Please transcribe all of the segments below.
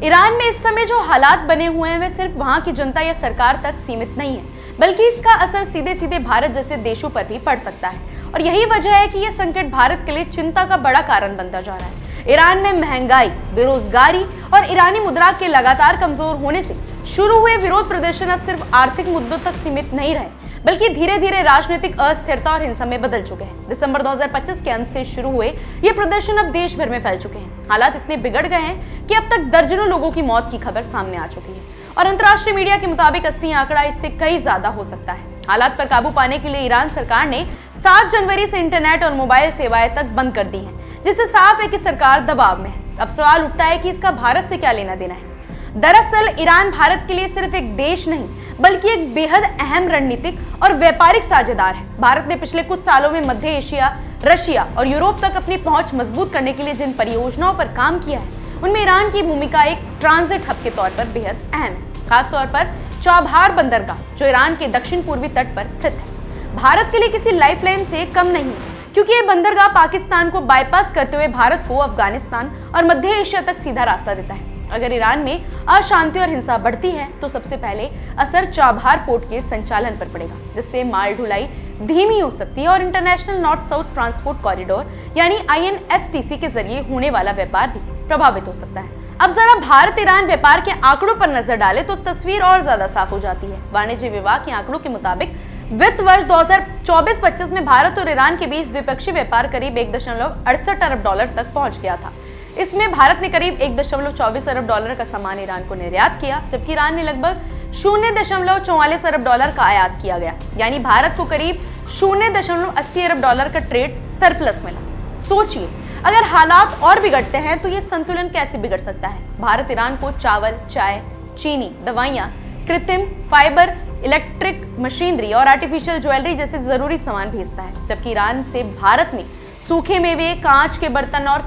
Iran में इस समय जो हालात बने हुए हैं वे सिर्फ वहां की जनता या सरकार तक सीमित नहीं है, बल्कि इसका असर सीधे सीधे भारत जैसे देशों पर भी पड़ सकता है। और यही वजह है कि यह संकट भारत के लिए चिंता का बड़ा कारण बनता जा रहा है। ईरान में महंगाई, बेरोजगारी और ईरानी मुद्रा के लगातार कमजोर होने से शुरू हुए विरोध प्रदर्शन अब सिर्फ आर्थिक मुद्दों तक सीमित नहीं रहे, बल्कि धीरे धीरे राजनीतिक अस्थिरता और हिंसा में बदल चुके हैं। दिसंबर 2025 के अंत से शुरू हुए ये प्रदर्शन अब देश भर में फैल चुके हैं। हालात इतने बिगड़ गए हैं कि अब तक दर्जनों लोगों की मौत की खबर सामने आ चुकी है और अंतर्राष्ट्रीय मीडिया के मुताबिक असली आंकड़ा इससे कई ज्यादा हो सकता है। हालात पर काबू पाने के लिए ईरान सरकार ने 7 जनवरी से इंटरनेट और मोबाइल सेवाएं तक बंद कर दी हैं, जिससे साफ है कि सरकार दबाव में है। अब सवाल उठता है कि इसका भारत से क्या लेना देना है। दरअसल ईरान भारत के लिए सिर्फ एक देश नहीं, बल्कि एक बेहद अहम रणनीतिक और व्यापारिक साझेदार है। भारत ने पिछले कुछ सालों में मध्य एशिया, रशिया और यूरोप तक अपनी पहुंच मजबूत करने के लिए जिन परियोजनाओं पर काम किया है, उनमें ईरान की भूमिका एक ट्रांजिट हब के तौर पर बेहद अहम है। खासतौर पर चाबहार बंदरगाह, जो ईरान के दक्षिण पूर्वी तट पर स्थित है, भारत के लिए किसी लाइफलाइन से कम नहीं है, क्योंकि ये बंदरगाह पाकिस्तान को बाईपास करते हुए भारत को अफगानिस्तान और मध्य एशिया तक सीधा रास्ता देता है। अगर ईरान में अशांति और हिंसा बढ़ती है तो सबसे पहले असर चाबहार पोर्ट के संचालन पर पड़ेगा, जिससे माल ढुलाई धीमी हो सकती है और international north south transport corridor यानी INSTC के जरिए होने वाला व्यापार भी प्रभावित हो सकता है। अब जरा भारत ईरान व्यापार के आंकड़ों पर नजर डाले तो तस्वीर और ज्यादा साफ हो जाती है। वाणिज्य विभाग के आंकड़ों के मुताबिक वित्त वर्ष 2024-25 में भारत और ईरान के बीच द्विपक्षीय व्यापार करीब 1.68 अरब डॉलर तक पहुंच गया था। इसमें भारत ने करीब 1.24 अरब डॉलर का सामान ईरान को निर्यात किया, जबकि ईरान ने लगभग 0.44 अरब डॉलर का आयात किया गया। यानी भारत को करीब 0.80 अरब डॉलर का ट्रेड सरप्लस मिला। सोचिए, अगर हालात और बिगड़ते हैं तो ये संतुलन कैसे बिगड़ सकता है। भारत ईरान को चावल, चाय, चीनी, दवाइयाँ, कृत्रिम फाइबर, इलेक्ट्रिक मशीनरी और आर्टिफिशियल ज्वेलरी जैसे जरूरी सामान भेजता है, जबकि ईरान से भारत में सूखे मेवे, कांच के बर्तन और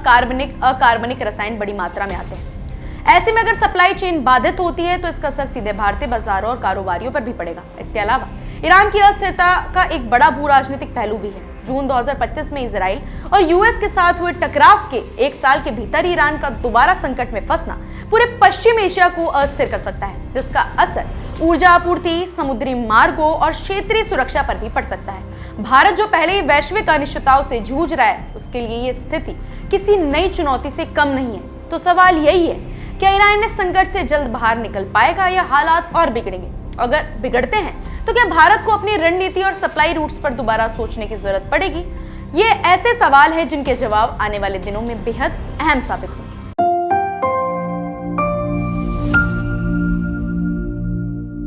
अकार्बनिक रसायन बड़ी मात्रा में आते हैं। ऐसे में अगर सप्लाई चेन बाधित होती है तो इसका असर सीधे भारतीय बाजारों और कारोबारियों पर भी पड़ेगा। इसके अलावा ईरान की अस्थिरता का एक बड़ा भू राजनीतिक पहलू भी है। जून 2025 में इजराइल और यूएस के साथ हुए टकराव के 1 साल के भीतर ईरान का दोबारा संकट में फंसना पूरे पश्चिम एशिया को अस्थिर कर सकता है, जिसका असर ऊर्जा आपूर्ति, समुद्री मार्गों और क्षेत्रीय सुरक्षा पर भी पड़ सकता है। भारत जो पहले ही वैश्विक अनिश्चितताओं से जूझ रहा है, उसके लिए ये स्थिति किसी नई चुनौती से कम नहीं है। तो सवाल यही है, क्या ईरान इस संकट से जल्द बाहर निकल पाएगा या हालात और बिगड़ेंगे? अगर बिगड़ते हैं तो क्या भारत को अपनी रणनीति और सप्लाई रूट्स पर दोबारा सोचने की जरूरत पड़ेगी? ये ऐसे सवाल हैं जिनके जवाब आने वाले दिनों में बेहद अहम साबित होंगे।